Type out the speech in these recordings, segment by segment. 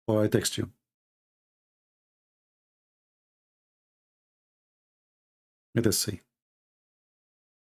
or I text you? Let us see.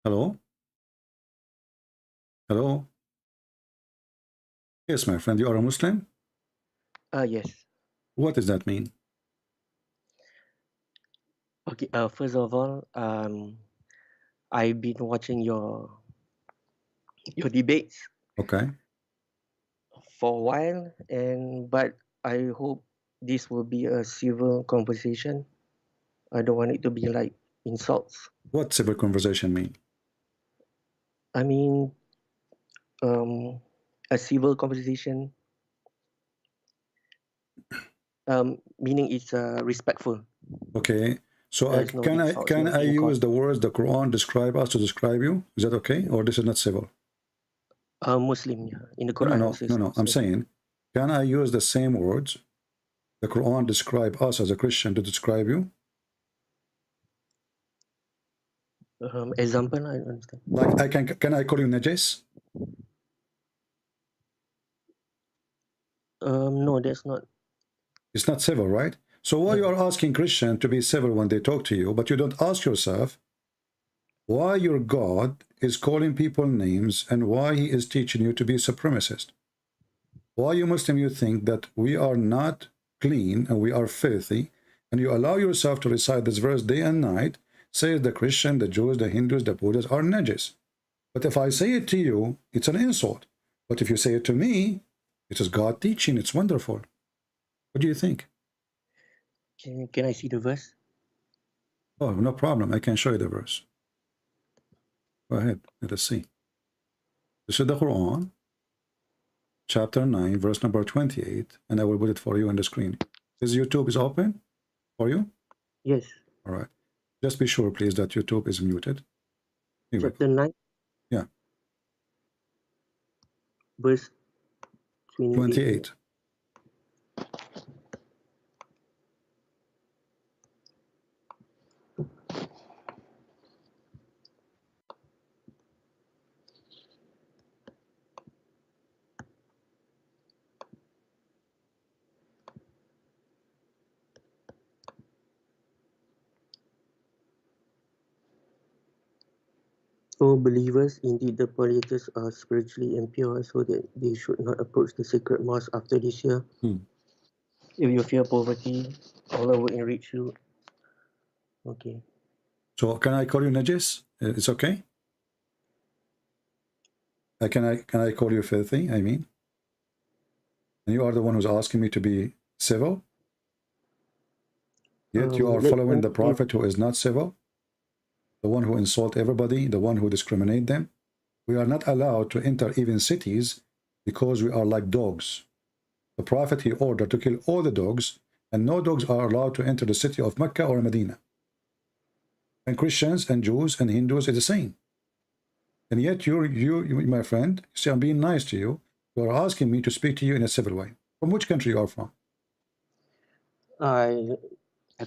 Hello? Hello? Yes, my friend, you are a Muslim? Yes. What does that mean? Okay. First of all, I've been watching your debates Okay. for a while, but I hope this will be a civil conversation. I don't want it to be like insults. What civil conversation mean? I mean, a civil conversation, meaning it's respectful. Okay. So There's no can insults I in use court. the words the Quran describe us to describe you? Is that okay? Or this is not civil? Muslim, yeah. In the No, no, Quran, it no, no, says no. I'm Muslim. saying, can I use the same words the Quran describe us as a Christian to describe you? Example, I don't understand. Like can I call you najis? No, that's not. It's not civil, right? So why you No. are asking Christian to be civil when they talk to you, but you don't ask yourself why your God is calling people names and why he is teaching you to be supremacist? Why you Muslim you think that we are not clean and we are filthy, and you allow yourself to recite this verse day and night, says the Christian, the Jews, the Hindus, the Buddhists are najis. But if I say it to you, it's an insult. But if you say it to me, it is God teaching. It's wonderful. What do you think? Can I see the verse? Oh, no problem. I can show you the verse. Go ahead. Let us see. This is the Quran, chapter 9, verse number 28, and I will put it for you on the screen. Is YouTube is open for you? Yes. All right. Just be sure, please, that YouTube is muted. Here we go. Chapter 9, Yeah, verse 28. 28. O believers, indeed the polluters are spiritually impure, so that they should not approach the sacred mosque after this year. If you fear poverty, Allah will enrich you. Okay. So can I call you najis? It's okay? Can I call you filthy, I mean? And you are the one who's asking me to be civil? Yet you are following the prophet who is not civil? The one who insult everybody, the one who discriminate them? We are not allowed to enter even cities because we are like dogs. The prophet, he ordered to kill all the dogs, and no dogs are allowed to enter the city of Mecca or Medina. And Christians and Jews and Hindus is the same. And yet you, my friend, see, I'm being nice to you. You are asking me to speak to you in a civil way. From which country you are from? I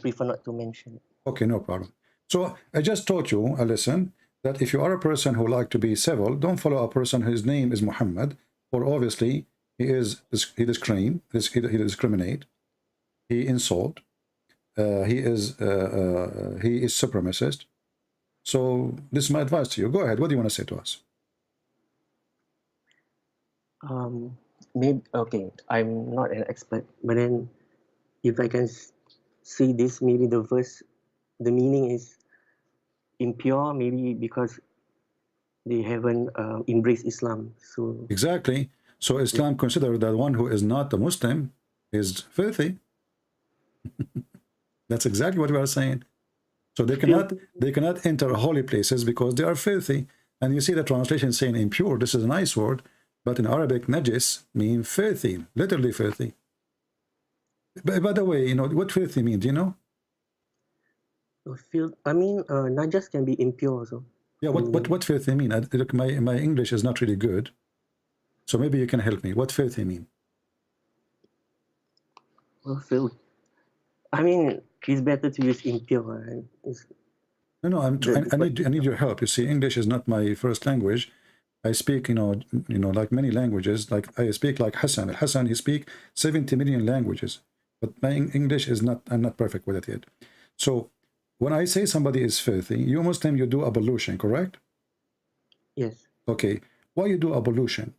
prefer not to mention. Okay, no problem. So I just taught you a lesson that if you are a person who like to be civil, don't follow a person whose name is Muhammad, or obviously he discriminate, he insult, he is supremacist. So this is my advice to you. Go ahead. What do you want to say to us? Maybe okay. I'm not an expert, but then if I can see this, maybe the verse, the meaning is impure, maybe because they haven't embraced Islam. So Exactly. So Islam considers that one who is not a Muslim is filthy. That's exactly what we are saying. So they cannot enter holy places because they are filthy. And you see the translation saying impure. This is a nice word, but in Arabic, najis means filthy, literally filthy. By the way, you know what filthy means? Do you know? I mean, najas can be impure also. Yeah. What filthy mean? Look, my English is not really good, so maybe you can help me. What filthy mean? Well, I mean, it's better to use impure. Right? No, I need your help. You see, English is not my first language, I speak, like many languages. Like I speak like Hassan. Hassan, he speak 70 million languages, but my English is not. I'm not perfect with it yet. So when I say somebody is filthy, you Muslim, you do ablution, correct? Yes. Okay. Why you do ablution?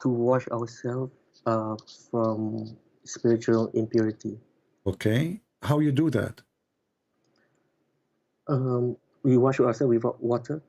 To wash ourselves from spiritual impurity. Okay. How you do that? We wash ourselves with water.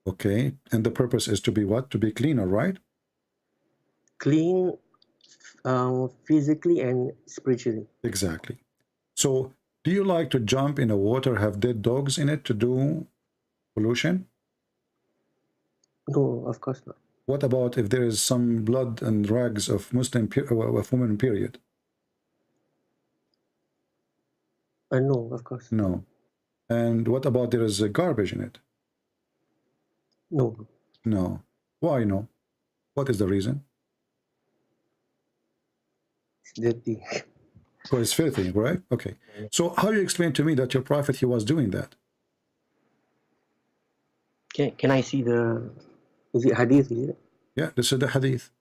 Okay. And the purpose is to be what? To be cleaner, right? Clean physically and spiritually. Exactly. So do you like to jump in the water, have dead dogs in it to do pollution? No, of course not. What about if there is some blood and rags of of women, period? No, of course. No. And what about there is a garbage in it? No. No. Why no? What is the reason? It's dirty. Well, it's filthy, right? Okay. So how you explain to me that your prophet, he was doing that? Can I see the... Is it hadith, is it? Yeah, this is the hadith.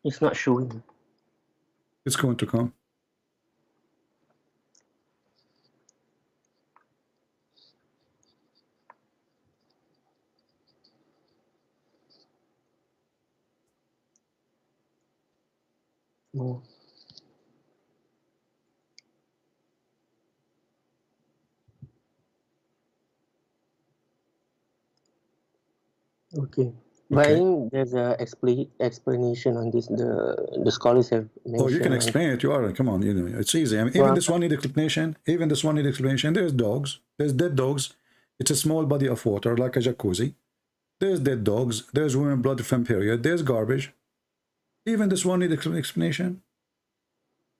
It's not showing. It's going to come. No. Okay. But I Okay. think there's a explanation on this. The scholars have mentioned. Oh, you can on- explain it. You are, come on, it's easy. I mean, even Well, this one need explanation. Even this one need explanation. There's dogs. There's dead dogs. It's a small body of water, like a jacuzzi. There's dead dogs. There's women blood from period. There's garbage. Even this one need explanation.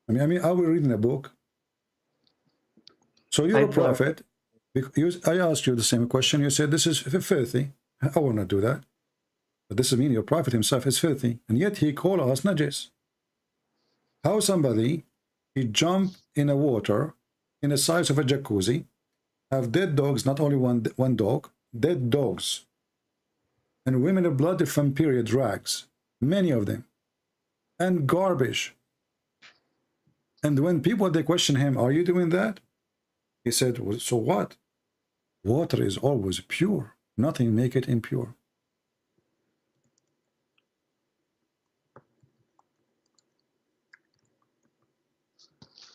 I mean, I will read in a book. So you're a prophet. I asked you the same question. You said this is filthy. I will not do that. But this is mean your prophet himself is filthy, and yet he called us najis. How somebody he jump in a water in the size of a jacuzzi, have dead dogs, not only one dog, dead dogs, and women of blood from period rags, many of them, and garbage. And when people they question him, are you doing that? He said, well, so what? Water is always pure. Nothing make it impure.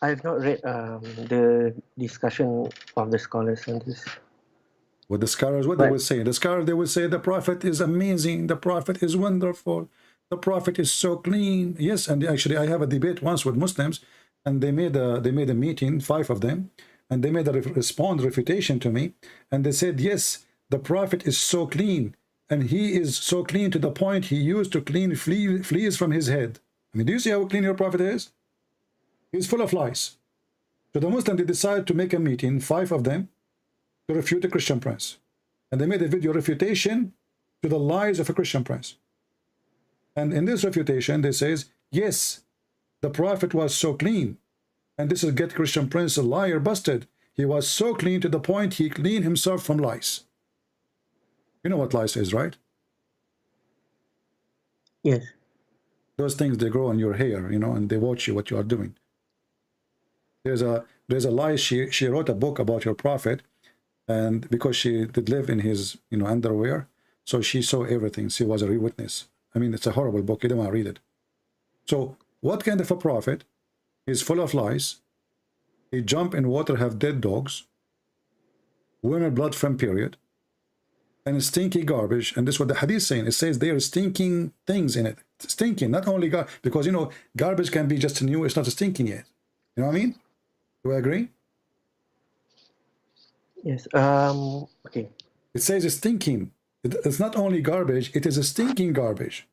I have not read the discussion of the scholars on this. What the scholars, what they will say? The scholars, they will say the prophet is amazing. The prophet is wonderful. The prophet is so clean. Yes, and actually I have a debate once with Muslims, and they made a meeting, 5 of them, and they made a refutation to me, and they said, yes, the prophet is so clean, and he is so clean to the point he used to clean fleas from his head. I mean, do you see how clean your prophet is? He's full of lies. So the Muslims, they decided to make a meeting, 5 of them, to refute a Christian prince. And they made a video refutation to the lies of a Christian prince. And in this refutation, they says, yes, the prophet was so clean. And this is get Christian prince a liar busted. He was so clean to the point he cleaned himself from lies. You know what lies is, right? Yes. Those things, they grow on your hair, and they watch you, what you are doing. There's a lie. She wrote a book about your prophet, and because she did live in his underwear, so she saw everything. She was a witness. I mean, it's a horrible book. You don't want to read it. So what kind of a prophet is full of lies? He jump in water, have dead dogs, women blood from period, and stinky garbage. And this is what the hadith is saying. It says there are stinking things in it. Stinking, not only because garbage can be just new. It's not stinking yet. You know what I mean? Do I agree? Yes. Okay. It says it's stinking. It's not only garbage, it is a stinking garbage.